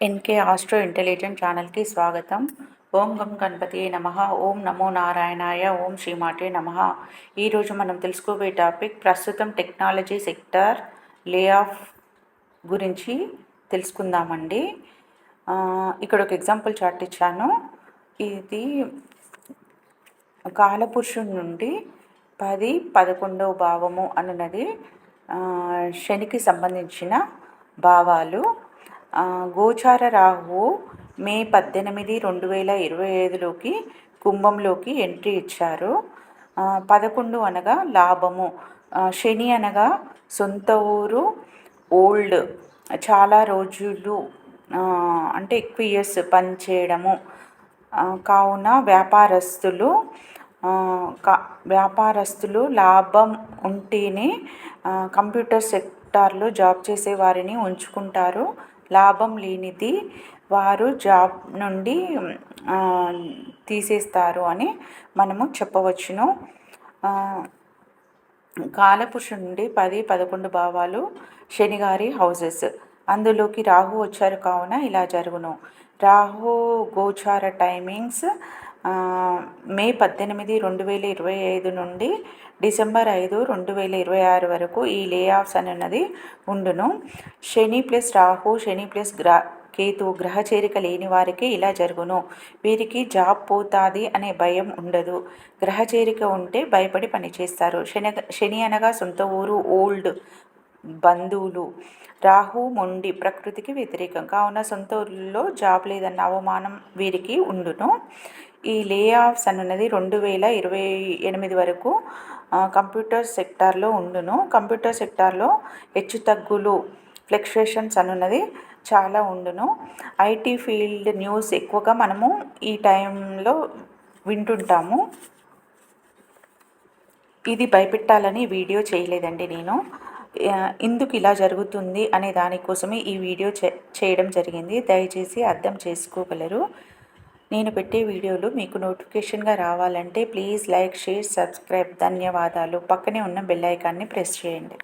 NK astro intelligent ఛానల్కి స్వాగతం. ఓం గం గణపతియే నమః. ఓం నమో నారాయణాయ. ఓం శ్రీమాతే నమః. ఈరోజు మనం తెలుసుకోబోయే టాపిక్ ప్రస్తుతం టెక్నాలజీ సెక్టార్ లే ఆఫ్ గురించి తెలుసుకుందామండి. ఇక్కడ ఒక ఎగ్జాంపుల్ చార్ట్ ఇచ్చాను. ఇది కాలపురుషుడి నుండి 10, 11వ భావము అన్నది శనికి సంబంధించిన భావాలు. గోచార రాహువు మే 18, 2025లోకి కుంభంలోకి ఎంట్రీ ఇచ్చారు. 11 అనగా లాభము, శని అనగా సొంత ఊరు, ఓల్డ్, చాలా రోజులు అంటే ఎక్కువ ఇయర్స్ పనిచేయడము. కావున వ్యాపారస్తులు లాభం ఉంటేనే కంప్యూటర్ సెక్టార్లో జాబ్ చేసే వారిని ఉంచుకుంటారు. లాభం లేనిది వారు జాబ్ నుండి తీసేస్తారు అని మనము చెప్పవచ్చును. కాలపురుషుడి నుండి 10, 11 భావాలు శనిగారి హౌసెస్, అందులోకి రాహు వచ్చారు కావున ఇలా జరుగును. రాహు గోచార టైమింగ్స్ మే 18, 2025 నుండి డిసెంబర్ 5, 2026 వరకు ఈ లే ఆఫ్స్ అన్నది ఉండును. శని ప్లస్ రాహు, శని ప్లస్ కేతువు గ్రహ చేరిక లేని వారికి ఇలా జరుగును. వీరికి జాబ్ పోతాది అనే భయం ఉండదు. గ్రహ చేరిక ఉంటే భయపడి పనిచేస్తారు. శని అనగా సొంత ఊరు, ఓల్డ్, బంధువులు. రాహు మొండి, ప్రకృతికి వ్యతిరేకం కావున సొంత ఊరిలో జాబ్ లేదన్న అవమానం వీరికి ఉండును. ఈ లే ఆఫ్స్ అన్నది 2028 వరకు కంప్యూటర్ సెక్టార్లో ఉండును. కంప్యూటర్ సెక్టార్లో హెచ్చు తగ్గులు, ఫ్లక్చుయేషన్స్ అన్నది చాలా ఉండును. ఐటీ ఫీల్డ్ న్యూస్ ఎక్కువగా మనము ఈ టైంలో వింటుంటాము. ఇది భయపెట్టాలని వీడియో చేయలేదండి నేను. ఇందుకు ఇలా జరుగుతుంది అనే దానికోసమే ఈ వీడియో చేయడం జరిగింది. దయచేసి అర్థం చేసుకోగలరు. నేను పెట్టే వీడియోలు మీకు నోటిఫికేషన్గా రావాలంటే ప్లీజ్ లైక్, షేర్, సబ్స్క్రైబ్. ధన్యవాదాలు. పక్కనే ఉన్న బెల్ ఐకాన్ని ప్రెస్ చేయండి.